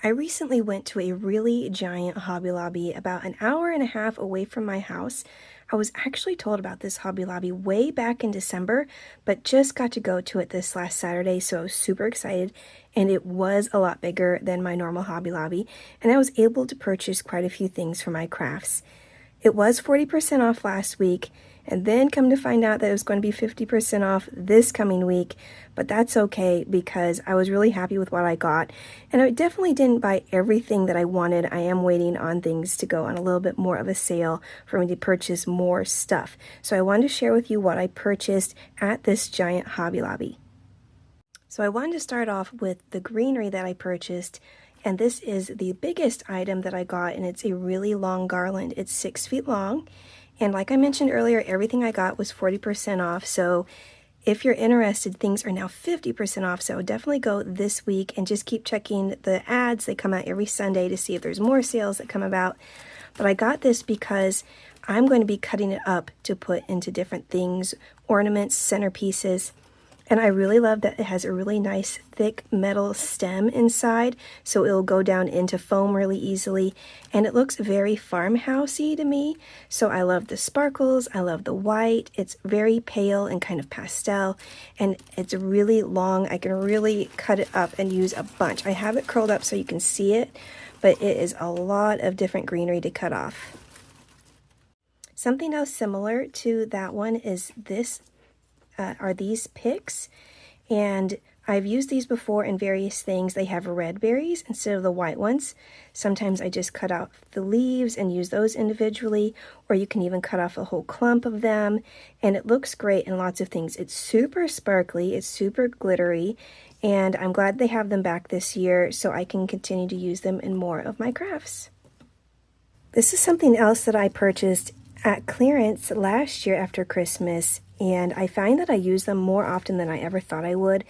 I recently went to a really giant Hobby Lobby about an hour and a half away from my house. I was actually told about this Hobby Lobby way back in December, but just got to go to it this last Saturday, so I was super excited, and it was a lot bigger than my normal Hobby Lobby, and I was able to purchase quite a few things for my crafts. It was 40% off last week, and then come to find out that it was going to be 50% off this coming week, but that's okay because I was really happy with what I got, and I definitely didn't buy everything that I wanted. I am waiting on things to go on a little bit more of a sale for me to purchase more stuff. So I wanted to share with you what I purchased at this giant Hobby Lobby. So I wanted to start off with the greenery that I purchased, and this is the biggest item that I got, and it's a really long garland. It's 6 feet long, and like I mentioned earlier, everything I got was 40% off, so if you're interested, things are now 50% off, so definitely go this week and just keep checking the ads. They come out every Sunday to see if there's more sales that come about. But I got this because I'm going to be cutting it up to put into different things, ornaments, centerpieces. And I really love that it has a really nice thick metal stem inside, so it'll go down into foam really easily. And it looks very farmhousey to me, so I love the sparkles, I love the white. It's very pale and kind of pastel, and it's really long. I can really cut it up and use a bunch. I have it curled up so you can see it, but it is a lot of different greenery to cut off. Something else similar to that one is this. Are these picks, and I've used these before in various things. They have red berries instead of the white ones. Sometimes I just cut out the leaves and use those individually, or you can even cut off a whole clump of them, and it looks great in lots of things. It's super sparkly, it's super glittery, and I'm glad they have them back this year so I can continue to use them in more of my crafts. This is something else that I purchased at clearance last year after Christmas, and I find that I use them more often than I ever thought I would.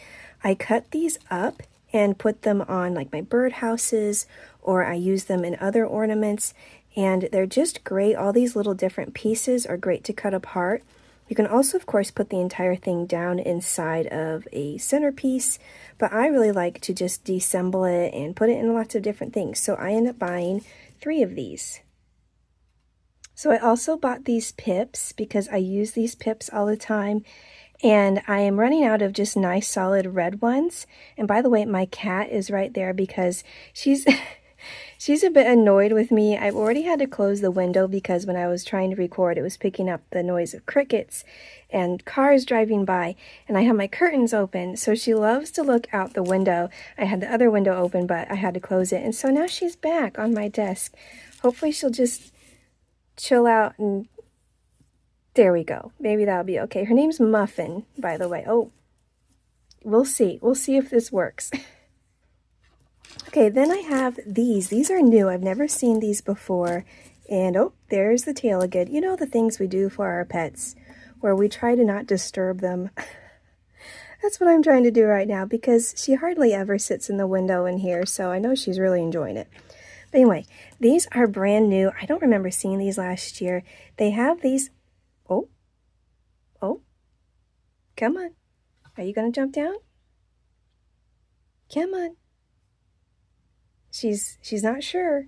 I cut these up and put them on like my birdhouses, or I use them in other ornaments, and they're just great. All these little different pieces are great to cut apart. You can also, of course, put the entire thing down inside of a centerpiece, but I really like to just deassemble it and put it in lots of different things, so I end up buying 3 of these. So I also bought these pips because I use these pips all the time, and I am running out of just nice solid red ones. And by the way, my cat is right there because she's she's a bit annoyed with me. I've already had to close the window because when I was trying to record, it was picking up the noise of crickets and cars driving by, and I have my curtains open, so she loves to look out the window. I had the other window open, but I had to close it, and so now she's back on my desk. Hopefully she'll just chill out, and there we go. Maybe that'll be okay. Her name's Muffin, by the way. Oh, we'll see. We'll see if this works. Okay, then I have these. These are new. I've never seen these before. And oh, there's the tail again. You know, the things we do for our pets, where we try to not disturb them. That's what I'm trying to do right now because she hardly ever sits in the window in here, so I know she's really enjoying it. But anyway, these are brand new. I don't remember seeing these last year. They have these. Oh, come on. Are you going to jump down? Come on. She's not sure.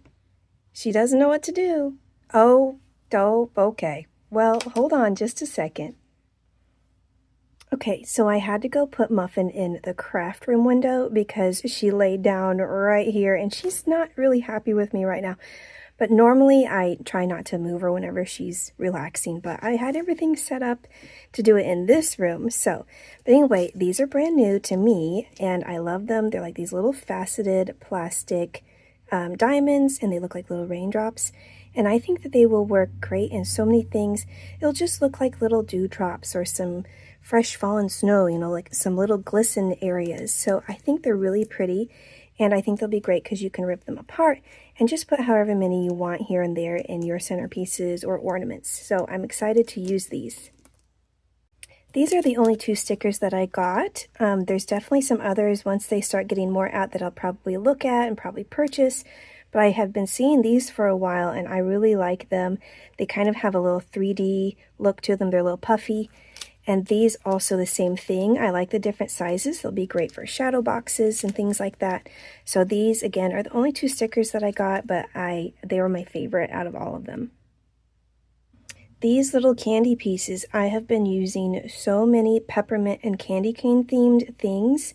She doesn't know what to do. Oh, okay. Well, hold on just a second. Okay, so I had to go put Muffin in the craft room window because she laid down right here, and she's not really happy with me right now. But normally I try not to move her whenever she's relaxing, but I had everything set up to do it in this room. So, but anyway, these are brand new to me, and I love them. They're like these little faceted plastic diamonds, and they look like little raindrops. And I think that they will work great in so many things. It'll just look like little dewdrops or some fresh fallen snow, you know, like some little glisten areas. So I think they're really pretty, and I think they'll be great because you can rip them apart and just put however many you want here and there in your centerpieces or ornaments. So I'm excited to use these. These are the only 2 stickers that I got. There's definitely some others once they start getting more out that I'll probably look at and probably purchase. But I have been seeing these for a while, and I really like them. They kind of have a little 3D look to them. They're a little puffy. And these also the same thing. I like the different sizes. They'll be great for shadow boxes and things like that. So these, again, are the only 2 stickers that I got, but they were my favorite out of all of them. These little candy pieces, I have been using so many peppermint and candy cane themed things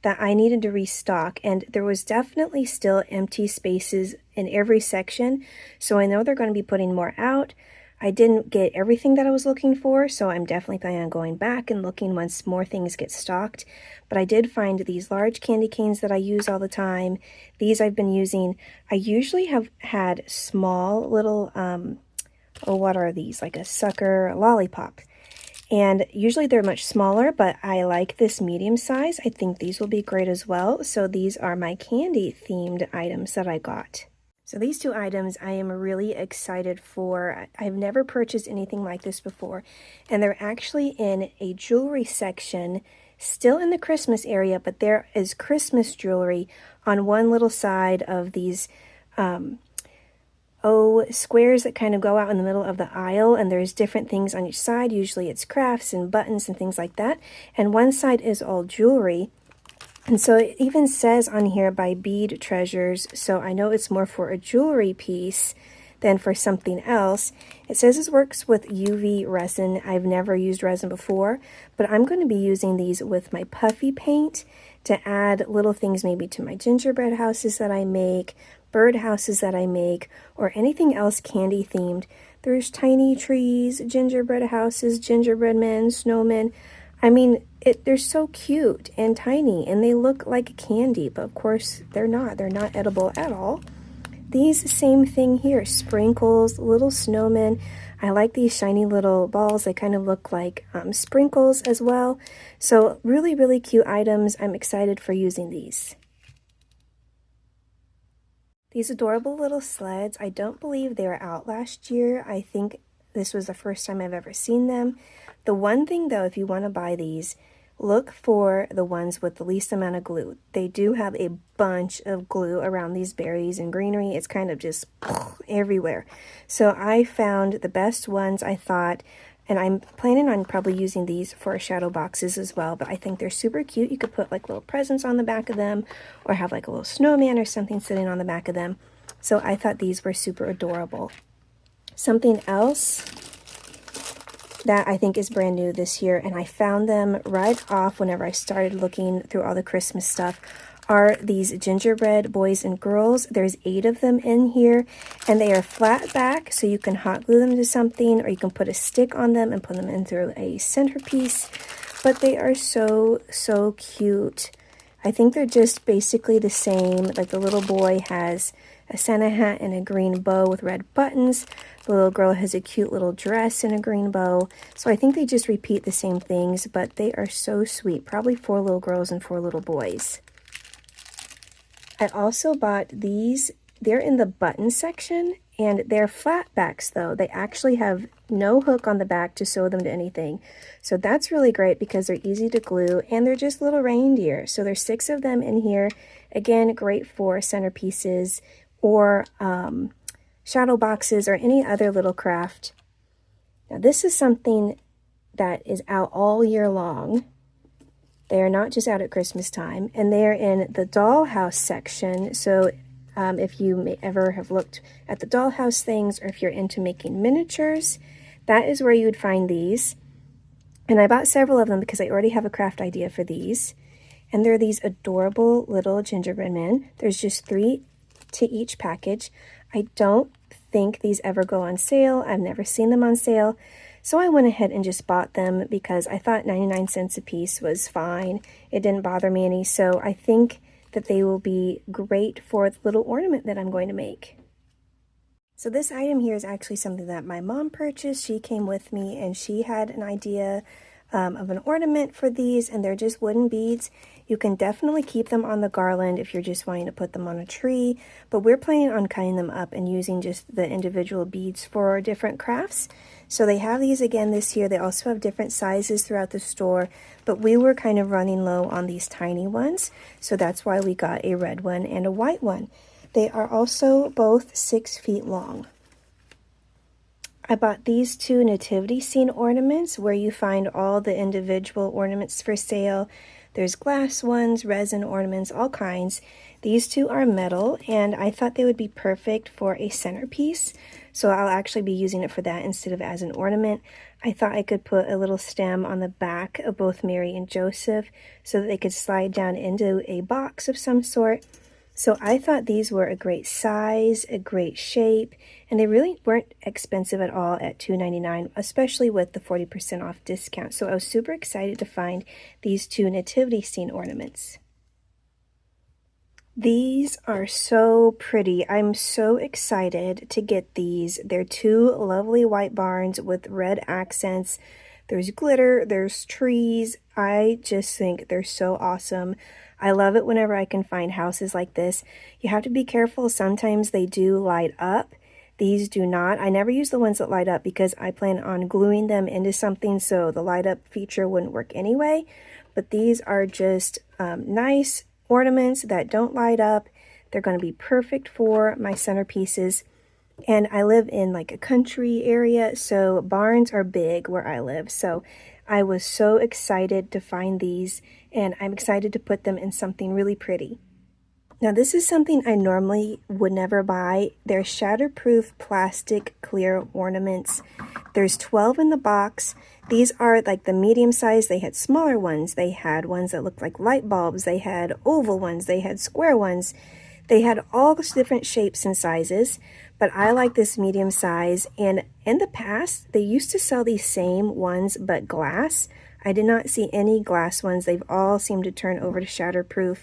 that I needed to restock, and there was definitely still empty spaces in every section, so I know they're going to be putting more out. I didn't get everything that I was looking for, so I'm definitely planning on going back and looking once more things get stocked. But I did find these large candy canes that I use all the time. These I've been using. I usually have had small little, what are these? Like a sucker lollipop. And usually they're much smaller, but I like this medium size. I think these will be great as well. So these are my candy themed items that I got. So these 2 items I am really excited for. I've never purchased anything like this before, and they're actually in a jewelry section, still in the Christmas area, but there is Christmas jewelry on one little side of these squares that kind of go out in the middle of the aisle, and there's different things on each side. Usually it's crafts and buttons and things like that, and one side is all jewelry. And so it even says on here by Bead Treasures, so I know it's more for a jewelry piece than for something else. It says it works with UV resin. I've never used resin before, but I'm going to be using these with my puffy paint to add little things maybe to my gingerbread houses that I make, bird houses that I make, or anything else candy themed. There's tiny trees, gingerbread houses, gingerbread men, snowmen. I mean, they're so cute and tiny, and they look like candy, but of course they're not. They're not edible at all. These same thing here, sprinkles, little snowmen. I like these shiny little balls. They kind of look like sprinkles as well. So really, really cute items. I'm excited for using these. These adorable little sleds, I don't believe they were out last year. I think this was the first time I've ever seen them. The one thing though, if you want to buy these, look for the ones with the least amount of glue. They do have a bunch of glue around these berries and greenery. It's kind of just everywhere. So I found the best ones, I thought, and I'm planning on probably using these for shadow boxes as well, but I think they're super cute. You could put like little presents on the back of them, or have like a little snowman or something sitting on the back of them. So I thought these were super adorable. Something else that I think is brand new this year, and I found them right off whenever I started looking through all the Christmas stuff, are these gingerbread boys and girls. There's 8 of them in here, and they are flat back, so you can hot glue them to something, or you can put a stick on them and put them in through a centerpiece. But they are so, so cute. I think they're just basically the same. Like the little boy has a Santa hat and a green bow with red buttons. The little girl has a cute little dress and a green bow. So I think they just repeat the same things, but they are so sweet. Probably 4 little girls and 4 little boys. I also bought these. They're in the button section, and they're flat backs though. They actually have no hook on the back to sew them to anything. So that's really great because they're easy to glue, and they're just little reindeer. So there's 6 of them in here. Again, great for centerpieces or shadow boxes or any other little craft. Now this is something that is out all year long. They are not just out at Christmas time, and they're in the dollhouse section. So if you may ever have looked at the dollhouse things, or if you're into making miniatures, that is where you would find these. And I bought several of them because I already have a craft idea for these. And they're these adorable little gingerbread men. There's just 3 to each package. I don't think these ever go on sale. I've never seen them on sale. So I went ahead and just bought them because I thought 99 cents a piece was fine. It didn't bother me any. So I think that they will be great for the little ornament that I'm going to make. So this item here is actually something that my mom purchased. She came with me and she had an idea of an ornament for these, and they're just wooden beads. You can definitely keep them on the garland if you're just wanting to put them on a tree, but we're planning on cutting them up and using just the individual beads for different crafts. So they have these again this year. They also have different sizes throughout the store, but we were kind of running low on these tiny ones, so that's why we got a red one and a white one. They are also both 6 feet long. I bought these two nativity scene ornaments where you find all the individual ornaments for sale. There's glass ones, resin ornaments, all kinds. These two are metal, and I thought they would be perfect for a centerpiece, so I'll actually be using it for that instead of as an ornament. I thought I could put a little stem on the back of both Mary and Joseph so that they could slide down into a box of some sort. So I thought these were a great size, a great shape, and they really weren't expensive at all at $2.99, especially with the 40% off discount. So I was super excited to find these two nativity scene ornaments. These are so pretty. I'm so excited to get these. They're two lovely white barns with red accents. There's glitter, there's trees. I just think they're so awesome. I love it whenever I can find houses like this. You have to be careful. Sometimes they do light up. These do not. I never use the ones that light up because I plan on gluing them into something, so the light up feature wouldn't work anyway. But these are just nice ornaments that don't light up. They're going to be perfect for my centerpieces. And I live in like a country area, so barns are big where I live. So I was so excited to find these, and I'm excited to put them in something really pretty. Now this is something I normally would never buy. They're shatterproof plastic clear ornaments. There's 12 in the box. These are like the medium size. They had smaller ones. They had ones that looked like light bulbs. They had oval ones. They had square ones. They had all different shapes and sizes, but I like this medium size. And in the past, they used to sell these same ones, but glass. I did not see any glass ones. They've all seemed to turn over to shatterproof.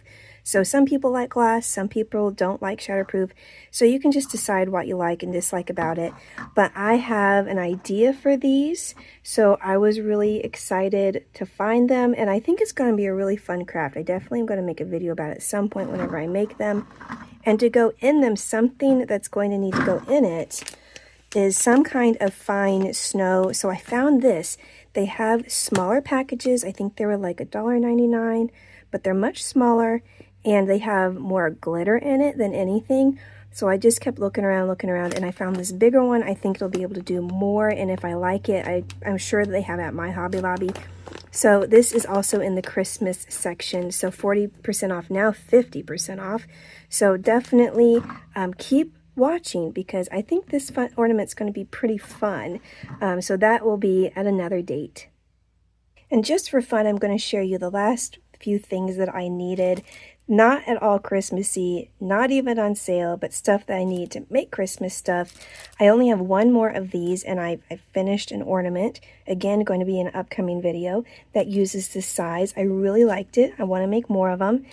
So some people like glass, some people don't like shatterproof. So you can just decide what you like and dislike about it. But I have an idea for these, so I was really excited to find them. And I think it's going to be a really fun craft. I definitely am going to make a video about it at some point whenever I make them. And to go in them, something that's going to need to go in it is some kind of fine snow. So I found this. They have smaller packages. I think they were like $1.99, but they're much smaller. And they have more glitter in it than anything. So I just kept looking around, and I found this bigger one. I think it'll be able to do more, and if I like it, I'm sure that they have it at my Hobby Lobby. So this is also in the Christmas section. So 40% off now, 50% off. So definitely keep watching because I think this ornament's going to be pretty fun. So that will be at another date. And just for fun, I'm going to share you the last few things that I needed. Not at all Christmassy, not even on sale, but stuff that I need to make Christmas stuff. I only have one more of these, and I've finished an ornament. Again, going to be an upcoming video that uses this size. I really liked it. I want to make more of them.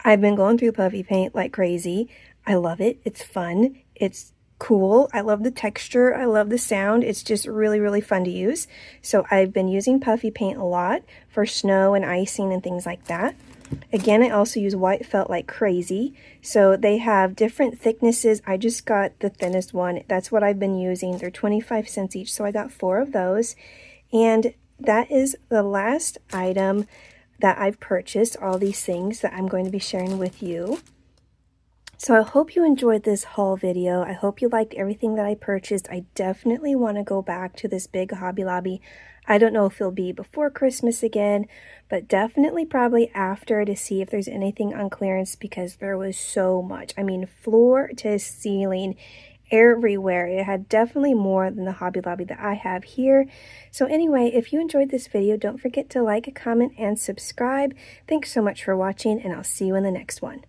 I've been going through puffy paint like crazy. I love it. It's fun. It's cool. I love the texture. I love the sound. It's just really, really fun to use. So I've been using puffy paint a lot for snow and icing and things like that. Again, I also use white felt like crazy. So they have different thicknesses. I just got the thinnest one. That's what I've been using. They're 25 cents each, so I got 4 of those. And that is the last item that I've purchased, all these things that I'm going to be sharing with you. So I hope you enjoyed this haul video. I hope you liked everything that I purchased. I definitely want to go back to this big Hobby Lobby. I don't know if it'll be before Christmas again, but definitely probably after to see if there's anything on clearance because there was so much. I mean, floor to ceiling, everywhere. It had definitely more than the Hobby Lobby that I have here. So anyway, if you enjoyed this video, don't forget to like, comment, and subscribe. Thanks so much for watching, and I'll see you in the next one.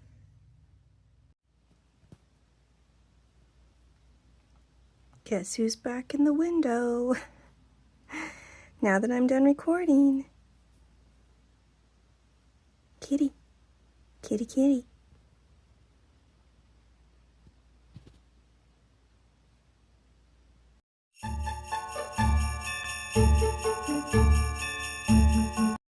Guess who's back in the window? Now that I'm done recording. Kitty, kitty, kitty.